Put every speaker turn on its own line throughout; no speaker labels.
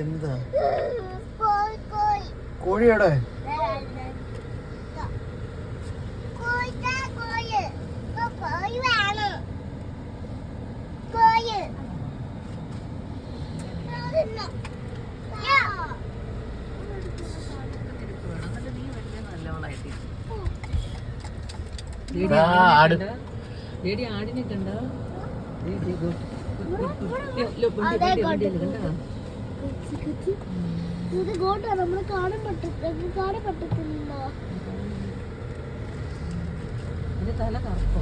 എന്താ കോഴിയുടെ
ആടിനെ കണ്ടോ?
ഇത് ഗോട്ടാ നമ്മള് കാണാൻ പറ്റത്തില്ല.
തല കറുപ്പോ?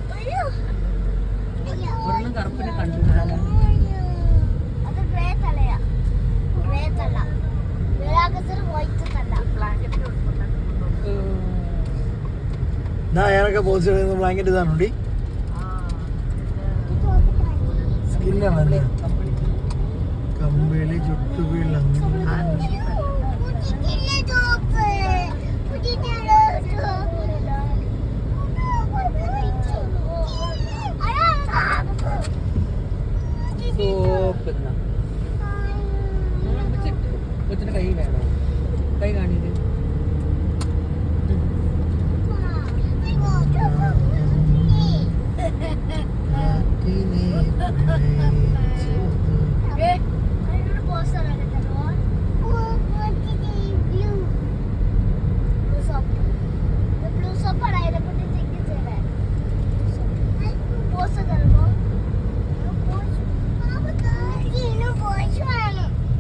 ഒരെണ്ണം കറുപ്പിനെ കണ്ടില്ല.
അത് ഗ്രേ തലയാ. ഗ്രേ തല. വേറാകസർ വൈറ്റ് തല.
ഞാനൊക്കെ പോസ്റ്റ് ചെയ്യുന്ന ബ്ലാങ്കറ്റ് ഇതാണോടി? സ്കിന്നാണല്ലേ? കമ്പിളി ചുട്ടുവീഴ
കൊച്ചിന് കൈ വേണോ? കൈ കാണിയത്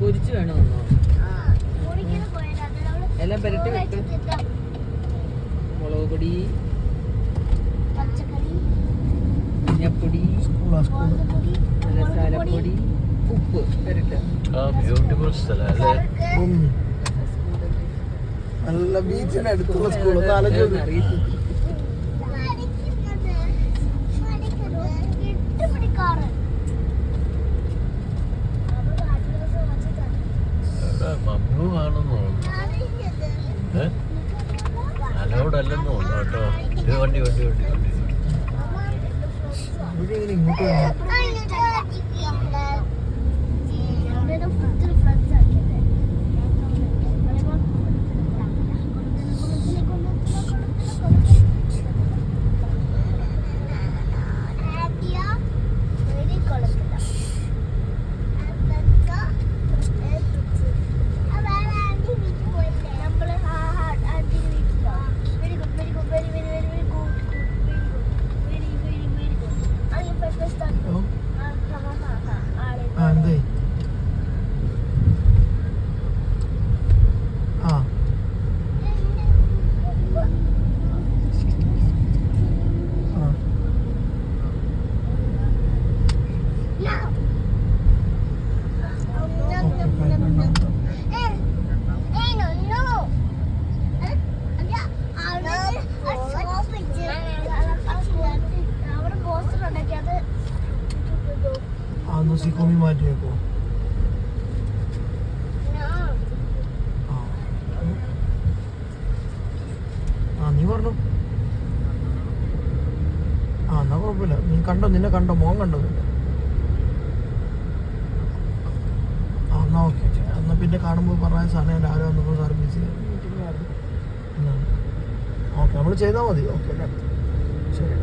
പൊരിച്ചു വേണോ? എല്ലാം പെരട്ടി വെക്ക്. മുളക് പൊടി, മഞ്ഞപ്പൊടി, മസാലപ്പൊടി, ഉപ്പ് പെരട്ട്.
നല്ല ബീച്ചിന്റെ അടുത്തുള്ള സ്കൂൾ ആലോചിച്ചു.
അലോഡല്ലെന്ന് തോന്നുന്നു കേട്ടോ. വണ്ടി വണ്ടി വണ്ടി വണ്ടി
ഇങ്ങോട്ട് സിക്കോമി മാറ്റി വെക്കോ? നീ പറഞ്ഞു. എന്നാ കുഴപ്പമില്ല. നീ കണ്ടോ? നിന്നെ കണ്ടോ? മോൻ കണ്ടോ നിന്നെ? എന്നാ ഓക്കെ. എന്നാ പിന്നെ കാണുമ്പോൾ പറഞ്ഞ സാധനം രാവിലെ വന്നപ്പോൾ സാറ് ബിസി എന്നാണ്. ഓക്കെ, നമ്മൾ ചെയ്താൽ മതി. ഓക്കെ ശരി.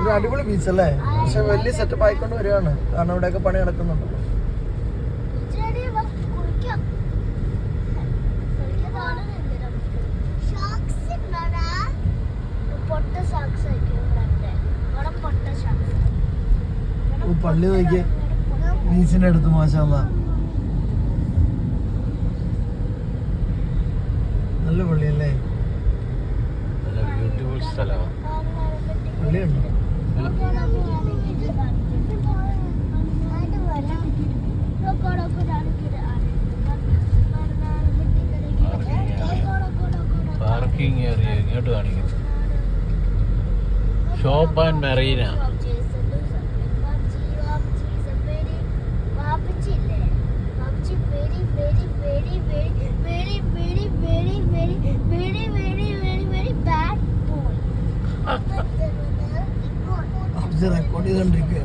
ഒരു അടിപൊളി ബീച്ചല്ലേ? പക്ഷെ വലിയ സെറ്റപ്പ് ആയിക്കൊണ്ട് വരികയാണ്. കാരണം ഇവിടെയൊക്കെ പണി നടക്കുന്നുണ്ടല്ലോ. പള്ളി നോക്കിയേ ബീച്ചിന്റെ അടുത്ത്. മാഷാഅല്ലാ, നല്ല പള്ളിയല്ലേ?
ബ്യൂട്ടിഫുൾ സ്ഥലമാണ്.
പള്ളിയുണ്ടോ?
പാർക്കിംഗ് ഏരിയ ഇങ്ങോട്ട് കാണിക്കും. Shop and Marina.
very very, very, very, very, very, very bad boy.
Record ചെയ്തോണ്ടിരിക്കുക.